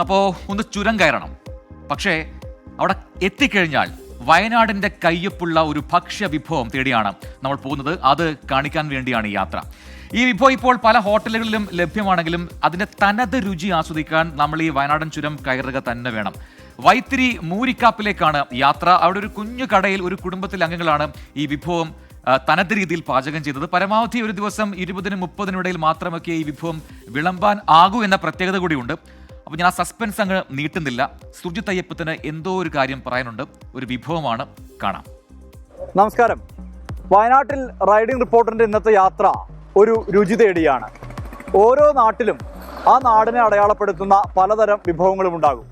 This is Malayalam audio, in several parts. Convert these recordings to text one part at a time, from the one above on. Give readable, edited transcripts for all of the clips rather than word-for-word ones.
അപ്പോൾ ഒന്ന് ചുരം കയറണം. പക്ഷേ അവിടെ എത്തിക്കഴിഞ്ഞാൽ വയനാടിൻ്റെ കയ്യൊപ്പുള്ള ഒരു ഭക്ഷ്യ വിഭവം തേടിയാണ് നമ്മൾ പോകുന്നത്. അത് കാണിക്കാൻ വേണ്ടിയാണ് ഈ യാത്ര. ഈ വിഭവം ഇപ്പോൾ പല ഹോട്ടലുകളിലും ലഭ്യമാണെങ്കിലും അതിൻ്റെ തനത് രുചി ആസ്വദിക്കാൻ നമ്മൾ ഈ വയനാടൻ ചുരം കയറുക തന്നെ വേണം. വൈത്തിരി മൂരിക്കാപ്പിലേക്കാണ് യാത്ര. അവിടെ ഒരു കുഞ്ഞു കടയിൽ ഒരു കുടുംബത്തിലെ അംഗങ്ങളാണ് ഈ വിഭവം തനത് രീതിയിൽ പാചകം ചെയ്തത്. പരമാവധി ഒരു ദിവസം 20-30 ഇടയിൽ മാത്രമൊക്കെ ഈ വിഭവം വിളമ്പാൻ ആകൂ എന്ന പ്രത്യേകത കൂടിയുണ്ട്. അപ്പോൾ ഞാൻ ആ സസ്പെൻസ് അങ്ങ് നീട്ടുന്നില്ല. സുർജിത് അയ്യപ്പത്തിന് എന്തോ ഒരു കാര്യം പറയാനുണ്ട്. ഒരു വിഭവമാണ്, കാണാം. നമസ്കാരം. വയനാട്ടിൽ റൈഡിംഗ് റിപ്പോർട്ടറിൻ്റെ ഇന്നത്തെ യാത്ര ഒരു രുചി തേടിയാണ്. ഓരോ നാട്ടിലും ആ നാടിനെ അടയാളപ്പെടുത്തുന്ന പലതരം വിഭവങ്ങളും ഉണ്ടാകും.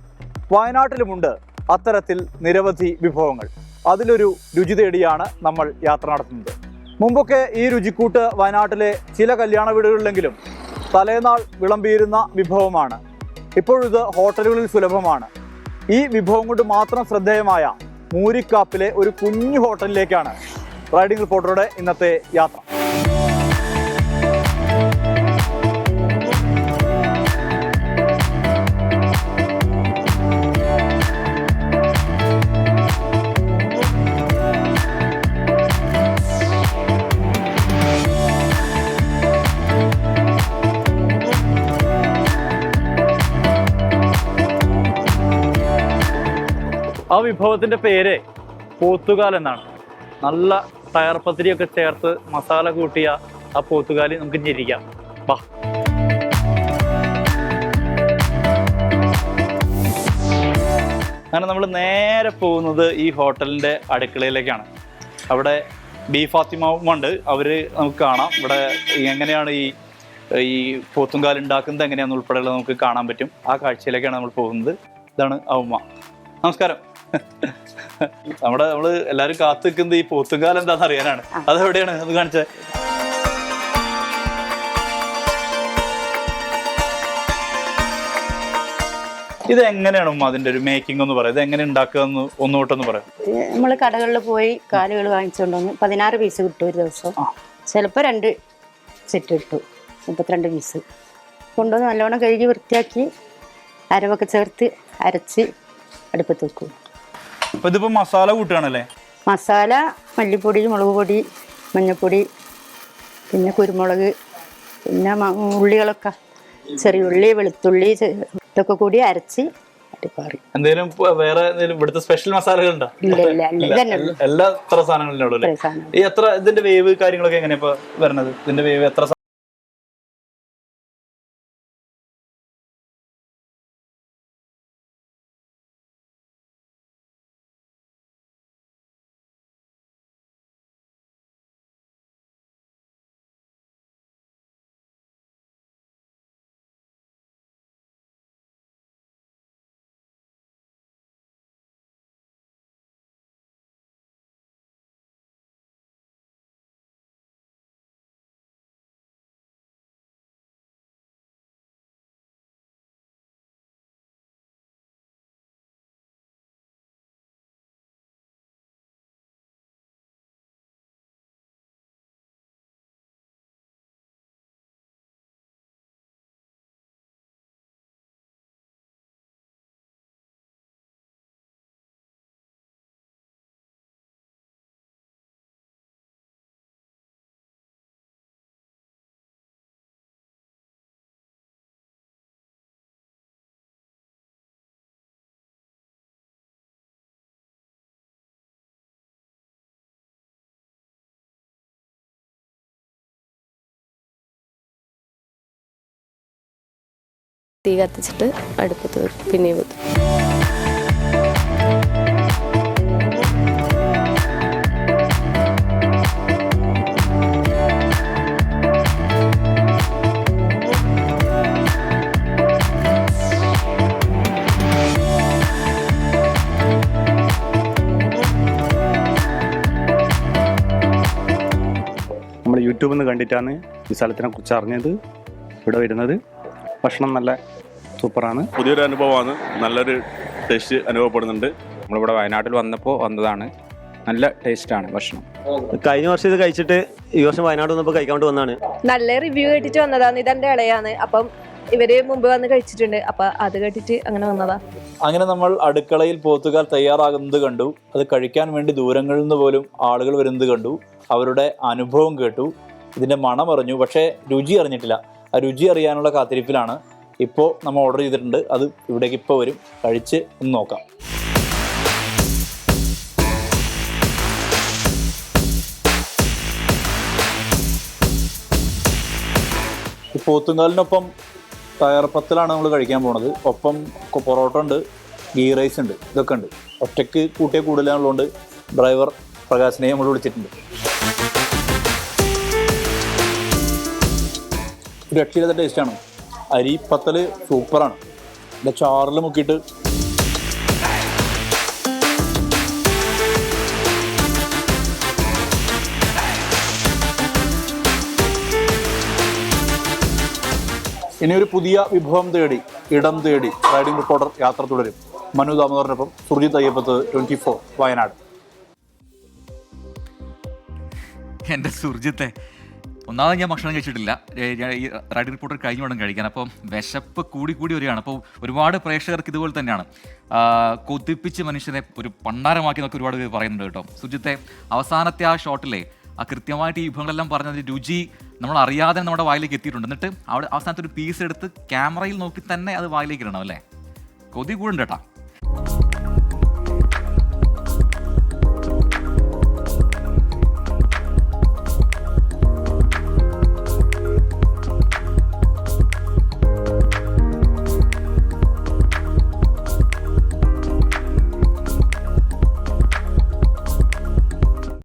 വയനാട്ടിലുമുണ്ട് അത്തരത്തിൽ നിരവധി വിഭവങ്ങൾ. അതിലൊരു രുചി തേടിയാണ് നമ്മൾ യാത്ര നടത്തുന്നത്. മുമ്പൊക്കെ ഈ രുചിക്കൂട്ട് വയനാട്ടിലെ ചില കല്യാണ വീടുകളിലെങ്കിലും തലേനാൾ വിളമ്പിയിരുന്ന വിഭവമാണ്. ഇപ്പോഴിത് ഹോട്ടലുകളിൽ സുലഭമാണ്. ഈ വിഭവം കൊണ്ട് മാത്രം ശ്രദ്ധേയമായ മൂരിക്കാപ്പിലെ ഒരു കുഞ്ഞു ഹോട്ടലിലേക്കാണ് റൈഡിംഗ് റിപ്പോർട്ടറുടെ ഇന്നത്തെ യാത്ര. ആ വിഭവത്തിൻ്റെ പേര് പോത്തുകാൽ എന്നാണ്. നല്ല ടയർ പത്തിരിയൊക്കെ ചേർത്ത് മസാല കൂട്ടിയ ആ പോത്തുകാലി നമുക്ക് ഞെരിക്കാം. വാ. അങ്ങനെ നമ്മൾ നേരെ പോകുന്നത് ഈ ഹോട്ടലിൻ്റെ അടുക്കളയിലേക്കാണ്. അവിടെ ബി ഫാത്തിമുണ്ട്. അവർ നമുക്ക് കാണാം. ഇവിടെ എങ്ങനെയാണ് ഈ പോത്തുംകാൽ ഉണ്ടാക്കുന്നത് എങ്ങനെയാണെന്ന് ഉൾപ്പെടെയുള്ളത് നമുക്ക് കാണാൻ പറ്റും. ആ കാഴ്ചയിലേക്കാണ് നമ്മൾ പോകുന്നത്. ഇതാണ് ഉമ്മ. നമസ്കാരം. നമ്മൾ എല്ലാവരും കാത്തു നിൽക്കുന്നത് ഈ പോത്തുകാൽ എന്താണെന്ന് അറിയാനാണ്. അതെവിടെയാണ് അത് കാണിച്ചത്? ഇത് എങ്ങനെയാണ് ഉമ്മ അതിന്റെ ഒരു മേക്കിംഗ് ഒന്ന് പറയാം. ഇത് എങ്ങനെ ഉണ്ടാക്കുക എന്ന് ഒന്നുകൂട്ടൊന്ന് പറയാം. നമ്മൾ കടകളിൽ പോയി കാലുകൾ വാങ്ങിച്ചുകൊണ്ടുവന്ന് 16 പീസ് കിട്ടും ഒരു ദിവസം. ചിലപ്പോൾ 2 സെറ്റ് കിട്ടും, 32 പീസ് കൊണ്ടുവന്ന് നല്ലോണം കഴുകി വൃത്തിയാക്കി അരവൊക്കെ ചേർത്ത് അരച്ച് അടുപ്പത്ത് വെക്കും. അപ്പൊ ഇതിപ്പോ മസാല കൂട്ടുകയാണല്ലേ? മസാല മല്ലിപ്പൊടി, മുളക് പൊടി, മഞ്ഞൾപ്പൊടി, പിന്നെ കുരുമുളക്, പിന്നെ ഉള്ളികളൊക്കെ ചെറിയ ഉള്ളി, വെളുത്തുള്ളി ഇതൊക്കെ കൂടി അരച്ച് അടിപ്പാറി. എന്തെങ്കിലും വേറെ ഇവിടുത്തെ സ്പെഷ്യൽ മസാലകൾ ഉണ്ടോ? എല്ലാ എത്ര സാധനങ്ങളിലും ഈ എത്ര ഇതിന്റെ വേവ് കാര്യങ്ങളൊക്കെ എങ്ങനെയാ ഇപ്പൊ വരുന്നത്? ഇതിന്റെ വേവ് എത്ര? തീ കത്തിച്ചിട്ട് അടുപ്പത്ത് പിന്നെയും വെക്കും. നമ്മൾ യൂട്യൂബിൽ നിന്ന് കണ്ടിട്ടാണ് ഈ സ്ഥലത്തിനെ കുറിച്ച് അറിഞ്ഞത്. ഇവിടെ വരുന്നത് ഭക്ഷണം നല്ല സൂപ്പറാണ്. പുതിയൊരു അനുഭവമാണ്. നല്ലൊരു ടേസ്റ്റ് അനുഭവപ്പെടുന്നുണ്ട്. നമ്മളിവിടെ വയനാട്ടിൽ വന്നതാണ്. നല്ല ടേസ്റ്റാണ് ഭക്ഷണം. കഴിഞ്ഞ വർഷം ഇത് കഴിച്ചിട്ട് ഈ വർഷം വയനാട് വന്നപ്പോൾ കഴിക്കാൻ വേണ്ടി വന്നതാണ്. നല്ല റിവ്യൂ കേട്ടിട്ട് വന്നതാണ്. ഇതെന്റെ ഇളയാണ്. അപ്പം ഇവര് മുമ്പ് വന്ന് കഴിച്ചിട്ടുണ്ട്, അപ്പൊ അത് കേട്ടിട്ട് അങ്ങനെ വന്നതാ. അങ്ങനെ നമ്മൾ അടുക്കളയിൽ പോത്തുകാൽ തയ്യാറാകുന്നത് കണ്ടു. അത് കഴിക്കാൻ വേണ്ടി ദൂരങ്ങളിൽ നിന്ന് പോലും ആളുകൾ വരുന്നത് കണ്ടു. അവരുടെ അനുഭവം കേട്ടു, ഇതിൻ്റെ മണം അറിഞ്ഞു, പക്ഷേ രുചി അറിഞ്ഞിട്ടില്ല. ആ രുചി അറിയാനുള്ള കാത്തിരിപ്പിലാണ്. ഇപ്പോൾ നമ്മൾ ഓർഡർ ചെയ്തിട്ടുണ്ട്, അത് ഇവിടേക്ക് ഇപ്പോൾ വരും. കഴിച്ച് ഒന്ന് നോക്കാം. ഈ പോത്തുങ്കാലിനൊപ്പം തയ്യാറപ്പത്തിലാണ് നമ്മൾ കഴിക്കാൻ പോണത്. ഒപ്പം പൊറോട്ട ഉണ്ട്, ഗീ റൈസ് ഉണ്ട്, ഇതൊക്കെ ഉണ്ട്. ഒറ്റയ്ക്ക് കൂട്ടിയ കൂടുതലുള്ളതുകൊണ്ട് ഡ്രൈവർ പ്രകാശിനെ നമ്മൾ വിളിച്ചിട്ടുണ്ട്. ഒരു രക്ഷയില്ലാത്ത ടേസ്റ്റാണ്. അരിപ്പത്തൽ സൂപ്പറാണ്. ഇത് ചാറിൽ മുക്കിയിട്ട് ഇനിയൊരു പുതിയ വിഭവം തേടി, ഇടം തേടി റൈഡിംഗ് റിപ്പോർട്ടർ യാത്ര തുടരും. മനു ദാമോദറിനൊപ്പം സുർജിത് അയ്യപ്പത്ത്, 24 വയനാട്. എൻ്റെ സുർജിത്തെ, ഒന്നാമത് ഞാൻ ഭക്ഷണം കഴിച്ചിട്ടില്ല. ഈ റൈഡിംഗ് റിപ്പോർട്ടർ കഴിഞ്ഞ ഉടൻ കഴിക്കാൻ. അപ്പം വിശപ്പ് കൂടി വരികയാണ്. അപ്പോൾ ഒരുപാട് പ്രേക്ഷകർക്ക് ഇതുപോലെ തന്നെയാണ്. കൊതിപ്പിച്ച് മനുഷ്യനെ ഒരു പണ്ടാരമാക്കി എന്നൊക്കെ ഒരുപാട് പേര് പറയുന്നുണ്ട് കേട്ടോ. സുർജിത്തെ, അവസാനത്തെ ആ ഷോട്ടിലെ ആ കൃത്യമായിട്ട് ഈ വിഭവങ്ങളെല്ലാം പറഞ്ഞത് രുചി നമ്മൾ അറിയാതെ നമ്മുടെ വായിലേക്ക് എത്തിയിട്ടുണ്ട്. എന്നിട്ട് അവിടെ അവസാനത്തെ ഒരു പീസ് എടുത്ത് ക്യാമറയിൽ നോക്കി തന്നെ അത് വായിലേക്ക് ഇടണം അല്ലേ? കൊതി കൂടുണ്ട് കേട്ടോ.